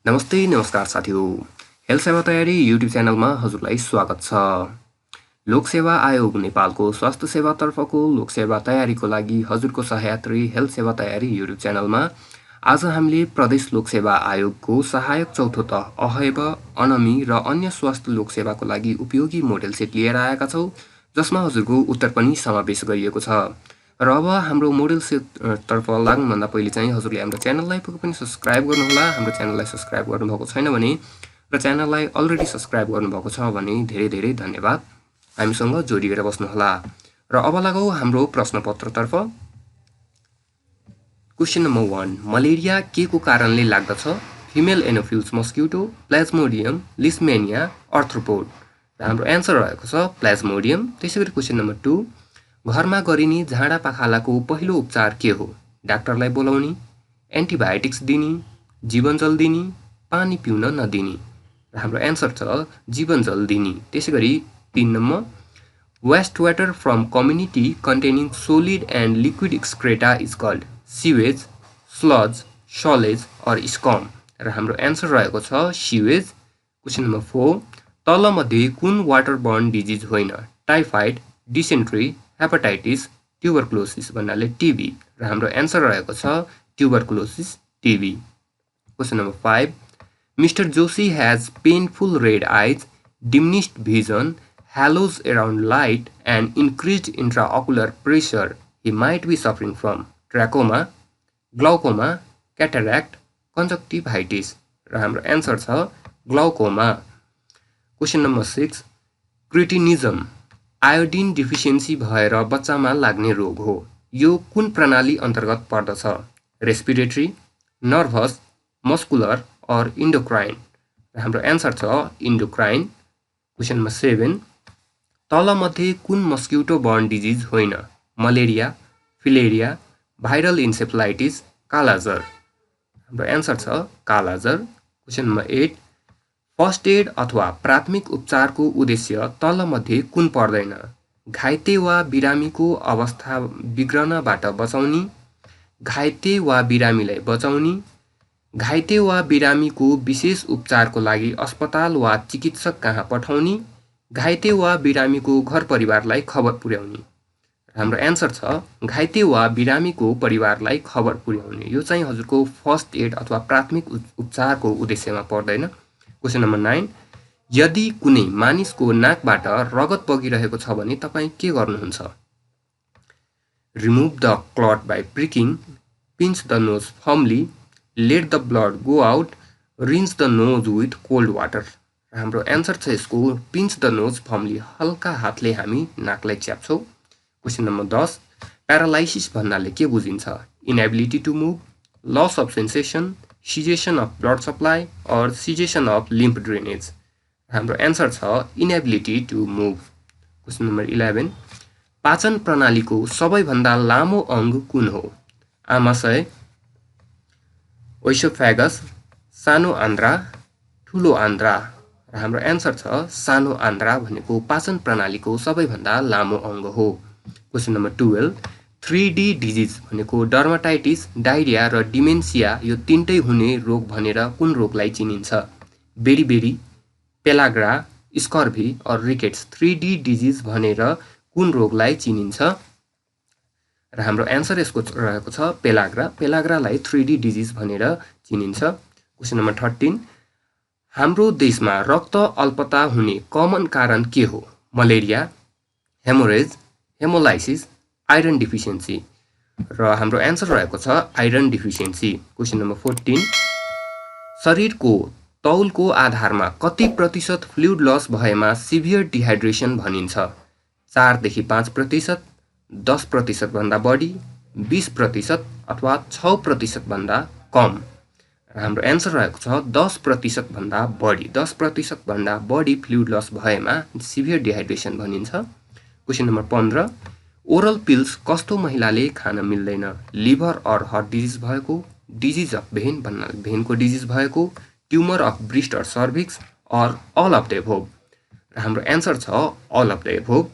नमस्ते नमस्कार साथीहरु हेल्थ सेवा तयारी युट्युब च्यानलमा हजुरलाई स्वागत छ। लोकसेवा आयोग नेपालको स्वास्थ्य सेवा तर्फको लोकसेवा तयारीको लागि हजुरको सहयात्री हेल्थ सेवा तयारी युट्युब च्यानलमा आज हामीले प्रदेश लोकसेवा आयोगको सहायक चौथो तह अहैब अनमी र अन्य स्वास्थ्य लोकसेवाको लागि उपयोगी मोडेल सेट लिएर आएका छौं, जसमा हजुरको उत्तर पनि समावेश गरिएको छ। र अब हाम्रो मोडेल सेट तर्फ लाग्नुभन्दा पहिले चाहिँ हजुरले हाम्रो च्यानललाई पक्कै पनि सब्स्क्राइब गर्नुहोला। हाम्रो च्यानललाई सब्स्क्राइब गर्नुभएको छैन भने र च्यानललाई अलरेडी सब्स्क्राइब गर्नुभएको छ भने धेरै धेरै धन्यवाद। हामीसँग जोडिएर बस्नुहोला। र अब लागौं हाम्रो प्रश्नपत्रतर्फ। क्वेशन नम्बर 1, मलेरिया के को कारणले लाग्दछ? Female Anopheles mosquito, Plasmodium, leishmania, arthropod. र हाम्रो एन्सर रहेको छ प्लाज्मोडियम। त्यसैगरी क्वेशन नम्बर 2, घरमा गरिने झाडा पाखालाको पहिलो उपचार के हो? डाक्टरलाई बोलाउने, एन्टिबायोटिक्स दिने, जीवनजल दिने, पानी पिउन नदिने। र हाम्रो एन्सर छ जीवनजल दिने। त्यसैगरी 3 number, waste water from community containing solid and liquid excreta is called sewage, sludge, sullage or scum. र हाम्रो एन्सर रहेको छ सिवेज। क्वेशन नम्बर 4, तलमध्ये कुन वाटरबर्न डिजिज होइन? टाइफाइड, डिसेन्ट्री, हेपाटाइटिस, ट्युबरक्लोसिस भन्नाले टिबी। र हाम्रो एन्सर रहेको छ tuberculosis TB. Question number 5, mister Joshi has painful red eyes, diminished vision, halos around light and increased intraocular pressure. He might be suffering from trachoma, glaucoma, cataract, conjunctivitis. र हाम्रो answer छ glaucoma. Question number 6, cretinism iodine deficiency भएर बच्चामा लाग्ने रोग हो। यो कुन प्रणाली अन्तर्गत पर्दछ? रेस्पिरेटरी, नर्भस, मस्कुलर और इन्डोक्राइन। र हाम्रो एन्सर छ इन्डोक्राइन। क्वेशन नम्बर 7, तलमध्ये कुन मस्किटो बर्न डिजिज होइन? Malaria, filaria, viral encephalitis, kala-azar. हाम्रो एन्सर छ kala-azar. Question number 8, first aid अथवा प्राथमिक उपचारको उद्देश्य तलमध्ये कुन पर्दैन? घाइते वा बिरामीको अवस्था बिग्रनबाट बचाउने, घाइते वा बिरामीलाई बचाउने, घाइते वा बिरामीको विशेष उपचारको लागि अस्पताल वा चिकित्सक कहाँ पठाउने, घाइते वा बिरामीको घर परिवारलाई खबर पुर्याउने। हाम्रो एन्सर छ घाइते वा बिरामीको परिवारलाई खबर पुर्याउने। यो चाहिँ हजुरको फर्स्ट एड अथवा प्राथमिक उपचारको उद्देश्यमा पर्दैन। क्वेशन नम्बर 9, यदि कुनै मानिसको नाकबाट रगत बगिरहेको छ भने तपाईं के गर्नुहुन्छ? Remove the clot by pricking, pinch the nose firmly, let the blood go out, rinse the nose with cold water. हाम्रो एन्सर छ यसको पिन्च द नोज फर्मली। हल्का हातले हामी नाकलाई च्याप्छौँ। क्वेशन नम्बर 10, प्यारालाइसिस भन्नाले के बुझिन्छ? Inability to move, loss of sensation, cessation of blood supply or cessation of lymph drainage. हाम्रो एन्सर छ inability to move. Question number 11, पाचन प्रणालीको सबैभन्दा लामो अङ्ग कुन हो? आमाशय, ओइसोफेगस, सानो आन्द्रा, ठुलो आन्द्रा। र हाम्रो एन्सर छ सानो आन्द्रा भनेको पाचन प्रणालीको सबैभन्दा लामो अङ्ग हो। क्वेशन नम्बर 12, 3D डिजिज भनेको डर्माटाइटिस, डायरिया र डिमेन्सिया यो तीनटै हुने रोग भनेर कुन रोगलाई चिनिन्छ? बेरीबेरी, पेलाग्रा, स्कर्भी और रिकेट्स। 3D डिजिज भनेर कुन रोगलाई चिनिन्छ? र हाम्रो एन्सर यसको रहेको छ पेलाग्रा। पेलाग्रालाई 3D डिजिज भनेर चिनिन्छ। क्वेशन नम्बर 13, हाम्रो देशमा रक्त अल्पता हुने कमन कारण के हो? Malaria, haemorrhage, haemolysis, iron deficiency. र हाम्रो एन्सर रहेको छ आइरन डिफिसियन्सी। क्वेशन नम्बर 14, शरीरको तौलको आधारमा कति प्रतिशत फ्लुइड लस भएमा सिभियर डिहाइड्रेसन भनिन्छ? 4 देखि 5%, 10% भन्दा बढी, 20% अथवा 6% भन्दा कम। र हाम्रो एन्सर रहेको छ 10% भन्दा बढी। 10% भन्दा बढी फ्लुइड लस भएमा सिभियर डिहाइड्रेसन भनिन्छ। क्वेशन नम्बर 15, ओरल पिल्स कस्तो महिलाले खान मिल्दैन? लिभर और हार्ट डिजिज भएको, डिजिज अफ भेन भन्नाले भेनको डिजिज भएको, tumour of breast or cervix or all of the above. र हाम्रो एन्सर छ all of the above.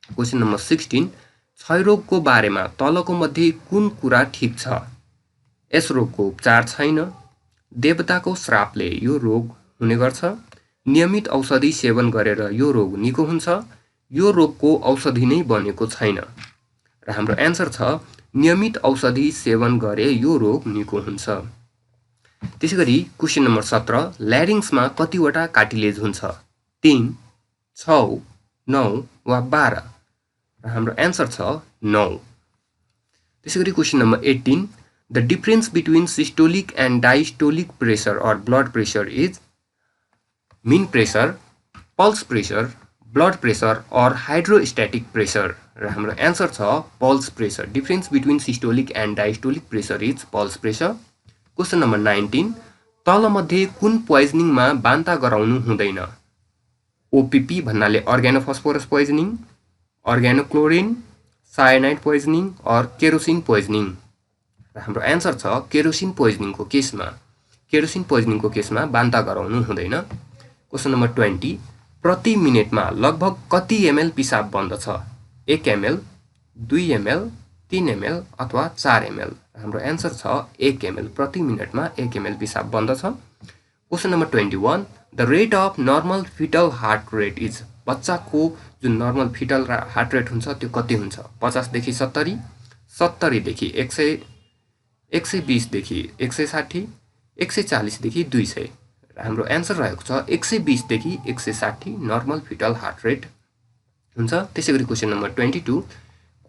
Question number 16, क्षयरोगको बारेमा तलको मध्ये कुन कुरा ठिक छ? यस रोगको उपचार छैन, देवताको श्रापले यो रोग हुने गर्छ। नियमित औषधि सेवन गरेर यो रोग निको हुन्छ। यो रोगको औषधि नै बनेको छैन। र हाम्रो एन्सर छ नियमित औषधि सेवन गरे यो रोग निको हुन्छ। त्यसैगरी क्वेशन नम्बर 17 ल्यारिङ्समा कतिवटा कार्टिलेज हुन्छ? 3, 6, 9 वा 12? र हाम्रो एन्सर छ 9। त्यसैगरी question number 18 the difference between systolic and diastolic pressure or blood pressure is mean pressure, pulse pressure, blood pressure or hydrostatic pressure? र हाम्रो एन्सर छ pulse pressure. Difference between systolic and diastolic pressure is pulse pressure. Question number 19 तलमध्ये कुन पोइजनिङमा बान्ता गराउनु हुँदैन? OPP भन्नाले organophosphorus poisoning, organochlorine, cyanide poisoning or kerosene poisoning? र हाम्रो एन्सर छ केरोसिन पोइजनिङको केसमा बान्ता गराउनु हुँदैन। क्वेशन नम्बर 20 प्रति मिनेटमा लगभग कति एमएल पिसाब बन्दछ? 1 एमएल, 2 एमएल, 3 एमएल अथवा 4 एमएल? हाम्रो एन्सर छ 1 एमएल। प्रति मिनेटमा 1 एमएल पिसाब बन्दछ। Question number 21 the rate of normal foetal heart rate is? बच्चाको जुन नर्मल फिटल हार्ट रेट हुन्छ त्यो कति हुन्छ? 50 देखि 70, 70 देखि 100, 120 देखि 160, 140 देखि 200? हाम्रो एन्सर रहेको छ 120 देखि 160 नर्मल फिटल हार्ट रेट हुन्छ। त्यसैगरी क्वेशन नम्बर 22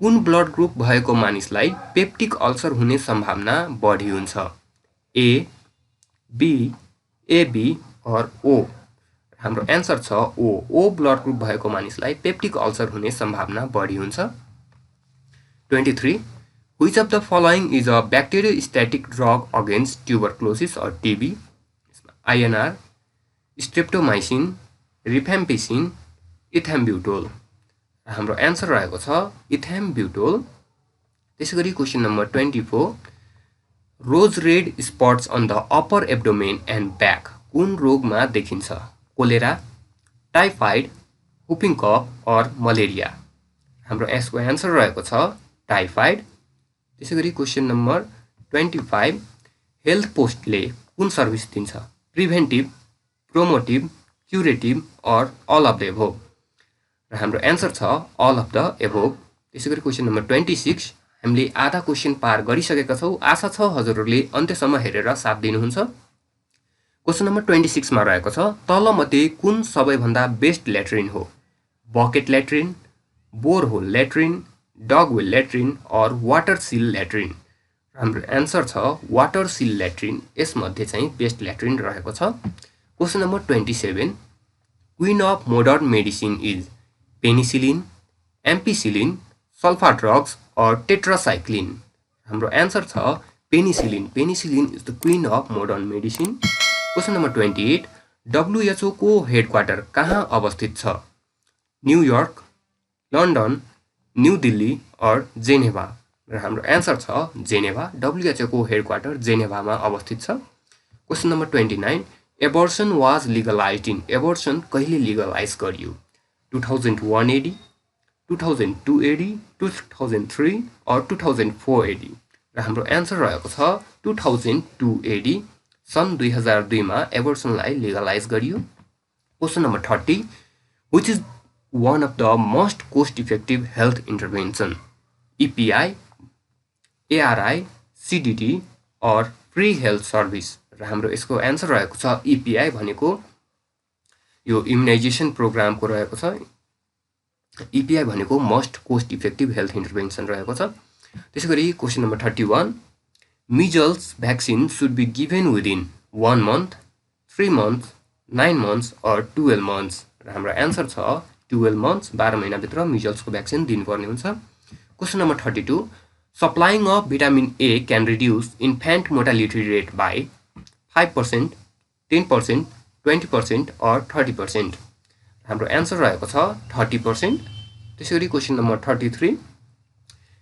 कुन ब्लड ग्रुप भएको मानिसलाई पेप्टिक अल्सर हुने सम्भावना बढी हुन्छ? ए, बी, एबी अर ओ? हाम्रो एन्सर छ ओ ब्लड ग्रुप भएको मानिसलाई पेप्टिक अल्सर हुने सम्भावना बढी हुन्छ। 23 which of the following is a bacteriostatic drug against tuberculosis or TB? INR, streptomycin, rifampicin, ethambutol? हाम्रो एन्सर रहेको छ इथेम्ब्युटोल। त्यसैगरी question number 24 rose red spots on the upper abdomen and back कुन रोगमा देखिन्छ? कोलेरा, टाइफाइड, हुपिङ कफ or malaria? हाम्रो यसको एन्सर रहेको छ टाइफाइड। त्यसैगरी क्वेशन नम्बर 25 हेल्थ पोस्टले कुन सर्भिस दिन्छ? Preventive, promotive, curative or all of the above? र हाम्रो एन्सर छ अल अफ द एभोभ। त्यसैगरी क्वेशन नम्बर 26 हामीले आधा क्वेशन पार गरिसकेका छौँ। आशा छ हजुरहरूले अन्त्यसम्म हेरेर साथ दिनुहुन्छ। क्वेशन नम्बर 26 मा रहेको छ तलमध्ये कुन सबैभन्दा बेस्ट ल्याट्रिन हो? Bucket latrine, borehole latrine, dug well latrine or water seal latrine? हाम्रो एन्सर छ वाटर सिल ल्याट्रिन। यसमध्ये चाहिँ बेस्ट ल्याट्रिन रहेको छ। Question number 27 queen of modern medicine is? Penicillin, ampicillin, sulpha drugs or tetracycline? हाम्रो answer छ penicillin. Penicillin is the queen of modern medicine. Question number 28 WHO को headquarter कहाँ अवस्थित छ? New York, London, New Delhi or Geneva? र हाम्रो एन्सर छ जेनेभा। WHO को हेडक्वार्टर जेनेभामा अवस्थित छ। Question number 29 abortion was legalized in? Abortion कहिले लिगलाइज गरियो? 2001 AD, 2002 AD, 2003 अर 2004 AD? र हाम्रो एन्सर रहेको छ 2002 AD। सन् 2002 मा एबर्सनलाई लिगलाइज गरियो। Question number 30 which is one of the most cost effective health intervention? EPI, ARI, CDT or free health service? र हाम्रो यसको एन्सर रहेको छ EPI भनेको यो इम्युनाइजेसन प्रोग्रामको रहेको छ। EPI भनेको most cost effective health intervention रहेको छ। त्यसैगरी question number 31 measles vaccine should be given within 1 month, 3 months, 9 months or 12 months? र हाम्रो एन्सर छ 12 months। 12 महिनाभित्र मिजल्सको भ्याक्सिन दिनुपर्ने हुन्छ। Question number 32 supplying of vitamin A can reduce infant mortality rate by 5%, 10%, 20% or 30%? हाम्रो एन्सर रहेको छ 30%। त्यसैगरी question number 33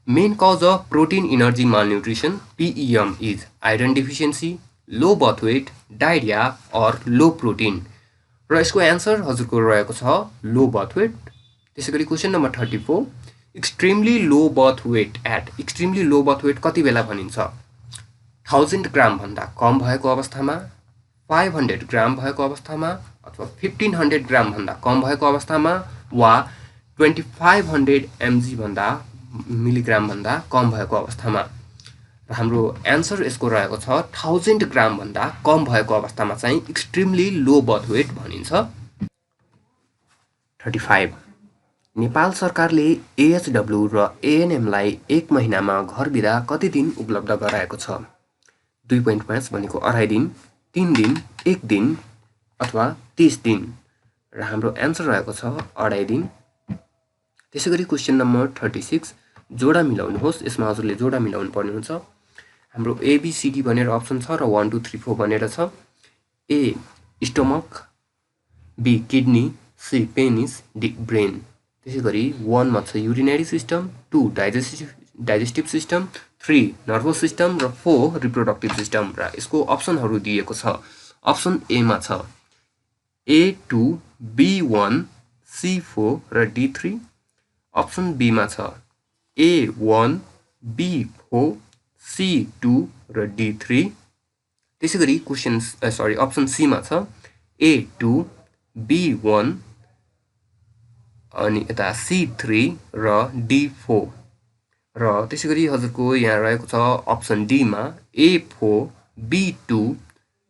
main cause of protein energy malnutrition PEM is? Iron deficiency, low birth weight, diarrhoea or low protein? र यसको answer हजुरको रहेको छ low birth weight. त्यसैगरी question number 34 extremely low birth weight at? Extremely low birth weight कति बेला भनिन्छ? 1000 ग्राम भन्दा कम भएको अवस्थामा, 500 ग्राम भएको अवस्थामा अथवा 1500 ग्राम भन्दा कम भएको अवस्थामा वा 2500 mg भन्दा मिलिग्राम भन्दा कम भएको अवस्थामा। र हाम्रो एन्सर यसको रहेको छ 1000 ग्राम भन्दा कम भएको अवस्थामा चाहिँ एक्सट्रिमली लो बर्थ वेट भनिन्छ। 35 नेपाल सरकारले एएचडब्ल्यू र एएनएमलाई 1 महिनामा घर बिदा कति दिन उपलब्ध गराएको छ? 2.5 भनेको 2.5 दिन, 3 दिन, 1 दिन अथवा 30 दिन। र हाम्रो एन्सर रहेको छ 2.5 दिन। त्यसैगरी क्वेशन नम्बर 36 जोडा मिलाउनुहोस्। यसमा हजुरले जोडा मिलाउनु पर्ने हुन्छ। हाम्रो एबीसीडी भनेर अप्सन छ र 1 2 3 4 भनेर छ। A stomach, B kidney, C penis, D brain. त्यसैगरी 1 मा छ urinary system, 2 digestive system, 3 nervous system र 4 रिप्रोडक्टिभ सिस्टम। र यसको अप्सनहरू दिएको छ। अप्सन ए मा छ A2, B1, C4 र D3। अप्सन बी मा छ A1, B4, C2 र D3। त्यसैगरी अप्सन सी मा छ A2, B1 अनि यता C3 र D4। र त्यसैगरी हजुरको यहाँ रहेको छ अप्सन डी मा A4, B2,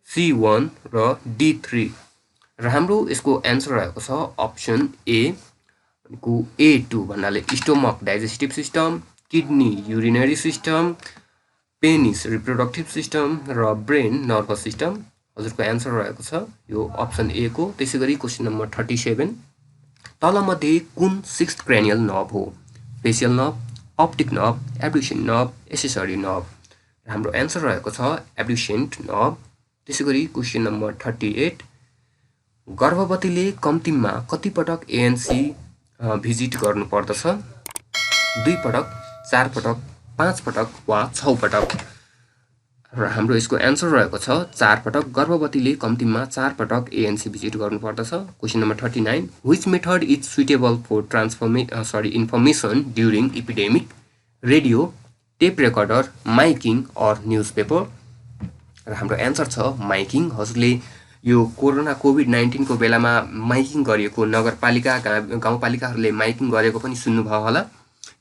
C1 र D3। र हाम्रो यसको एन्सर रहेको छ अप्सन ए को A2 भन्नाले stomach digestive system, kidney urinary system, penis reproductive system र ब्रेन नर्भस सिस्टम। हजुरको एन्सर रहेको छ यो अप्सन ए को। त्यसैगरी क्वेशन नम्बर 37 तलमध्ये कुन 6th क्रेनियल नर्भ हो? Facial nerve, optic nerve, abducent nerve, accessory nerve. र हाम्रो एन्सर रहेको छ एब्ड्युसेन्ट नर्भ। त्यसैगरी क्वेशन नम्बर 38 गर्भवतीले कम्तीमा कति पटक एएनसी भिजिट गर्नुपर्दछ? 2 पटक, 4 पटक, 5 पटक वा 6 पटक। र हाम्रो यसको एन्सर रहेको छ 4 पटक। गर्भवतीले कम्तीमा 4 पटक एएनसी भिजिट गर्नुपर्दछ। Question number 39 which method is suitable for information during epidemic? Radio, tape recorder, miking or newspaper. र हाम्रो एन्सर छ माइकिङ। हजुरले यो कोरोना कोभिड-19 को बेलामा माइकिङ गरिएको नगरपालिका गाउँपालिकाहरूले माइकिङ गरेको पनि सुन्नुभयो होला।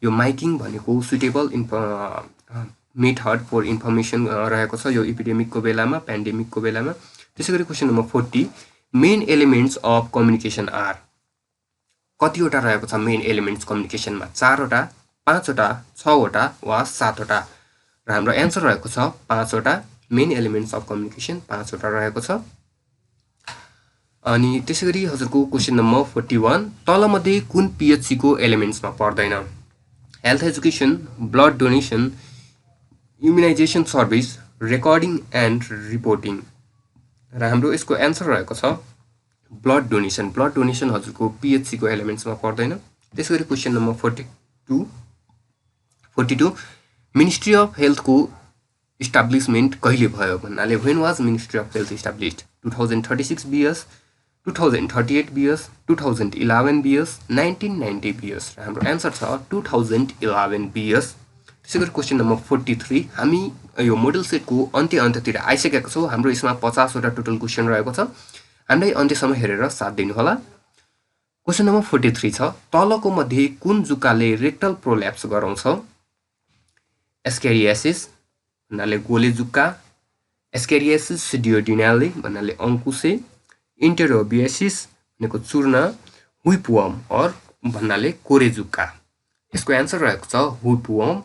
यो माइकिङ भनेको सुइटेबल मेथड फर इन्फर्मेसन रहेको छ यो एपिडेमिकको बेलामा, पेन्डेमिकको बेलामा। त्यसैगरी question number 40 main elements of communication are. कतिवटा रहेको छ मेन एलिमेन्ट्स कम्युनिकेसनमा? 4 वटा, 5 वटा, 6 वटा वा 7 वटा। र हाम्रो एन्सर रहेको छ 5 वटा। मेन एलिमेन्ट्स अफ कम्युनिकेसन 5 वटा रहेको छ। अनि त्यसैगरी हजुरको क्वेशन नम्बर 41 तलमध्ये कुन पीएचसी को एलिमेन्ट्समा पर्दैन? Health education, blood donation, immunisation service, recording and reporting. र हाम्रो यसको एन्सर रहेको छ ब्लड डोनेसन। ब्लड डोनेसन हजुरको पीएचसी को एलिमेन्ट्समा पर्दैन। त्यसैगरी क्वेशन नम्बर 42 मिनिस्ट्री अफ हेल्थको इस्टाब्लिसमेन्ट कहिले भयो भन्नाले when was ministry of health established? 2036 BS, 2038 BS, 2011 BS, 1990 BS। र हाम्रो एन्सर छ 2011 BS। त्यसैगरी क्वेशन नम्बर 43 हामी यो मोडल सेटको अन्त्यतिर आइसकेका छौँ। हाम्रो यसमा 50 वटा टोटल क्वेशन रहेको छ। हामीलाई अन्त्यसम्म हेरेर साथ दिनुहोला। क्वेशन नम्बर 43 छ तलको मध्ये कुन जुकाले रेक्टल प्रोल्याप्स गराउँछ? एस्केरियासिस भन्नाले गोले जुक्का, एस्केरियासिस डियोडिनाले भन्नाले अङ्कुशे, इन्टेरोबियासिस भनेको चूर्ण, हुइपवर्म और भन्नाले कोरे जुक्का। यसको एन्सर रहेको छ हुइपवर्म।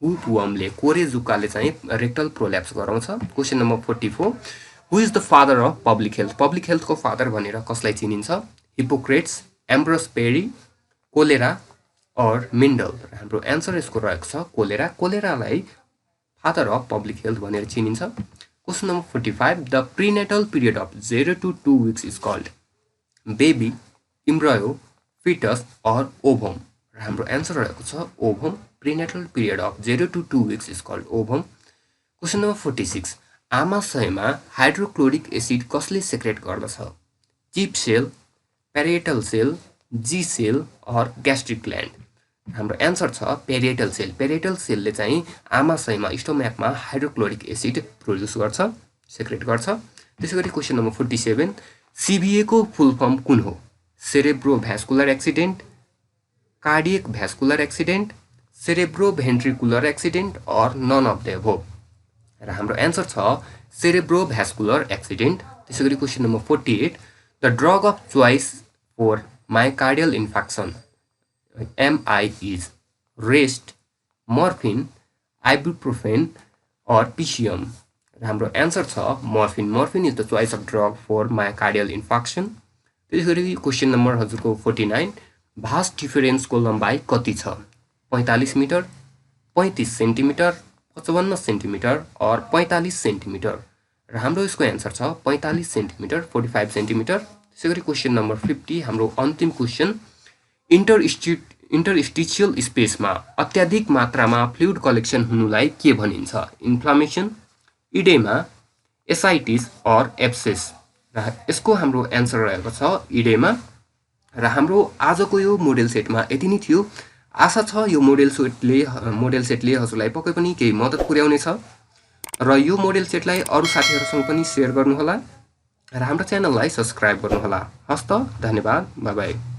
हुइपवर्मले कोरे जुक्काले चाहिँ रेक्टल प्रोल्याप्स गराउँछ। Question number 44 who is the father of public health? Public हेल्थको फादर भनेर कसलाई चिनिन्छ? हिपोक्रेट्स, एम्ब्रोस पेरी, कोलेरा और मेन्डल। हाम्रो एन्सर यसको रहेको छ कोलेरा। कोलेरालाई फादर अफ पब्लिक हेल्थ भनेर चिनिन्छ। Question number 45 the prenatal period of 0 to 2 weeks is called baby, embryo, foetus और ओभम। र हाम्रो एन्सर रहेको छ ovum. Prenatal period of 0 to 2 weeks is called ovum. Question number 46 आमाशयमा hydrochloric acid कसले secrete गर्दछ? Chief cell, parietal cell, G cell और gastric gland. हाम्रो एन्सर छ पेरिएटल सेल। पेरिएटल सेलले चाहिँ आमाशयमा स्टोम्याकमा हाइड्रोक्लोरिक एसिड प्रोड्युस गर्छ, सेक्रेट गर्छ। त्यसैगरी क्वेसन नम्बर 47 सिबिए को फुल फर्म कुन हो? Cerebrovascular accident, cardiac vascular accident, cerebroventricular accident or none of the above. र हाम्रो एन्सर छ सेरेब्रोभ्यास्कुलर एक्सिडेन्ट। त्यसैगरी question number 48 the drug of choice for myocardial infection MI is rest, morphine, ibuprofen और PCM। र हाम्रो answer छ morphine. Morphine is the choice of drug for myocardial infection. त्यसैगरी question number हजुरको 49 vast डिफरेन्सको लम्बाइ कति छ? 45 मिटर, 35 सेन्टिमिटर, 55 सेन्टिमिटर और 45 सेन्टिमिटर। र हाम्रो यसको एन्सर छ 45 सेन्टिमिटर, 45 सेन्टिमिटर। त्यसैगरी क्वेसन नम्बर 50 हाम्रो अन्तिम क्वेसन इन्टरस्टिचियल स्पेसमा अत्याधिक मात्रामा फ्लुइड कलेक्सन हुनुलाई के भनिन्छ? इन्फ्लामेसन, इडेमा, एसाइटिस और एब्सेस। र यसको हाम्रो एन्सर रहेको छ इडेमा। र हाम्रो आजको यो मोडेल सेटमा यति नै थियो। आशा छ यो मोडेल सेटले हजुरलाई पक्कै पनि केही मद्दत पुर्याउनेछ र यो मोडेल सेटलाई अरू साथीहरूसँग पनि सेयर गर्नुहोला र हाम्रो च्यानललाई सब्स्क्राइब गर्नुहोला। हस्त, धन्यवाद, बाई बाई।